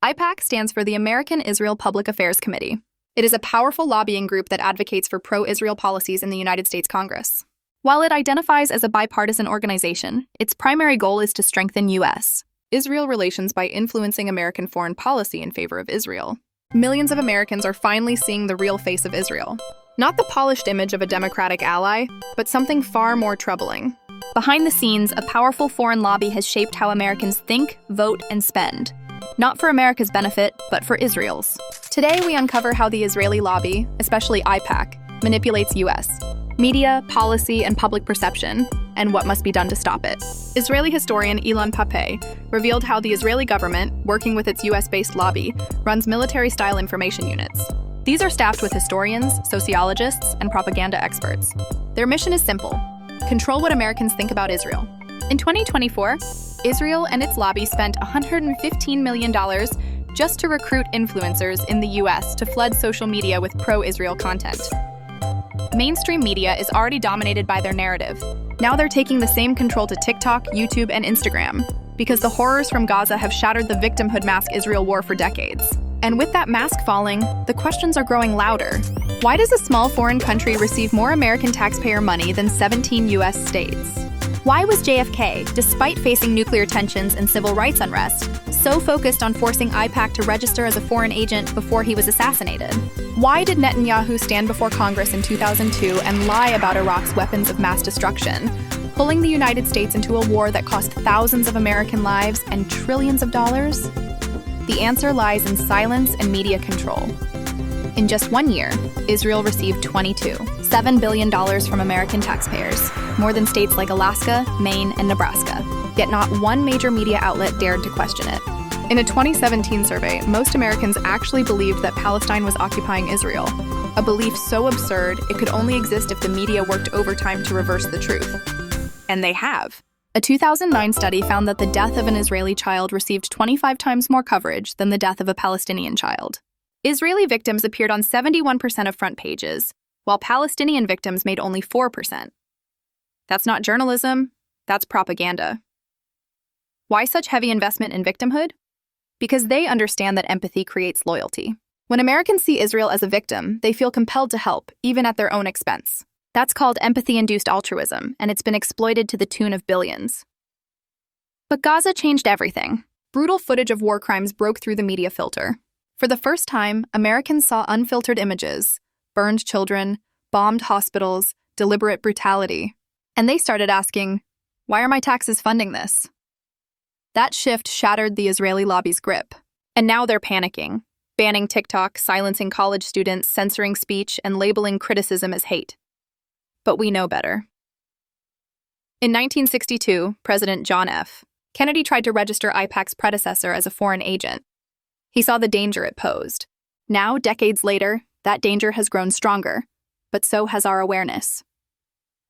AIPAC stands for the American Israel Public Affairs Committee. It is a powerful lobbying group that advocates for pro-Israel policies in the United States Congress. While it identifies as a bipartisan organization, its primary goal is to strengthen U.S. Israel relations by influencing American foreign policy in favor of Israel. Millions of Americans are finally seeing the real face of Israel. Not the polished image of a democratic ally, but something far more troubling. Behind the scenes, a powerful foreign lobby has shaped how Americans think, vote, and spend. Not for America's benefit, but for Israel's. Today, we uncover how the Israeli lobby, especially AIPAC, manipulates U.S. media, policy, and public perception, and what must be done to stop it. Israeli historian Ilan Pappé revealed how the Israeli government, working with its U.S.-based lobby, runs military-style information units. These are staffed with historians, sociologists, and propaganda experts. Their mission is simple: control what Americans think about Israel. In 2024, Israel and its lobby spent $115 million just to recruit influencers in the U.S. to flood social media with pro-Israel content. Mainstream media is already dominated by their narrative. Now they're taking the same control to TikTok, YouTube, and Instagram, because the horrors from Gaza have shattered the victimhood mask Israel wore for decades. And with that mask falling, the questions are growing louder. Why does a small foreign country receive more American taxpayer money than 17 U.S. states? Why was JFK, despite facing nuclear tensions and civil rights unrest, so focused on forcing AIPAC to register as a foreign agent before he was assassinated? Why did Netanyahu stand before Congress in 2002 and lie about Iraq's weapons of mass destruction, pulling the United States into a war that cost thousands of American lives and trillions of dollars? The answer lies in silence and media control. In just 1 year, Israel received $22.7 billion from American taxpayers, more than states like Alaska, Maine, and Nebraska. Yet not one major media outlet dared to question it. In a 2017 survey, most Americans actually believed that Palestine was occupying Israel, a belief so absurd it could only exist if the media worked overtime to reverse the truth. And they have. A 2009 study found that the death of an Israeli child received 25 times more coverage than the death of a Palestinian child. Israeli victims appeared on 71% of front pages, while Palestinian victims made only 4%. That's not journalism, that's propaganda. Why such heavy investment in victimhood? Because they understand that empathy creates loyalty. When Americans see Israel as a victim, they feel compelled to help, even at their own expense. That's called empathy-induced altruism, and it's been exploited to the tune of billions. But Gaza changed everything. Brutal footage of war crimes broke through the media filter. For the first time, Americans saw unfiltered images, burned children, bombed hospitals, deliberate brutality. And they started asking, why are my taxes funding this? That shift shattered the Israeli lobby's grip. And now they're panicking, banning TikTok, silencing college students, censoring speech, and labeling criticism as hate. But we know better. In 1962, President John F. Kennedy tried to register AIPAC's predecessor as a foreign agent. He saw the danger it posed. Now, decades later, that danger has grown stronger, but so has our awareness.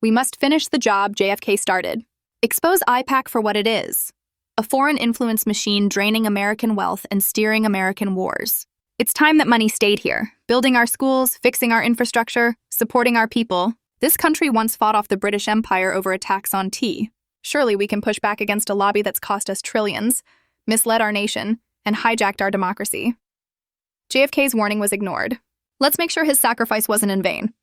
We must finish the job JFK started. Expose AIPAC for what it is: a foreign influence machine draining American wealth and steering American wars. It's time that money stayed here, building our schools, fixing our infrastructure, supporting our people. This country once fought off the British Empire over a tax on tea. Surely we can push back against a lobby that's cost us trillions, misled our nation, and hijacked our democracy. JFK's warning was ignored. Let's make sure his sacrifice wasn't in vain.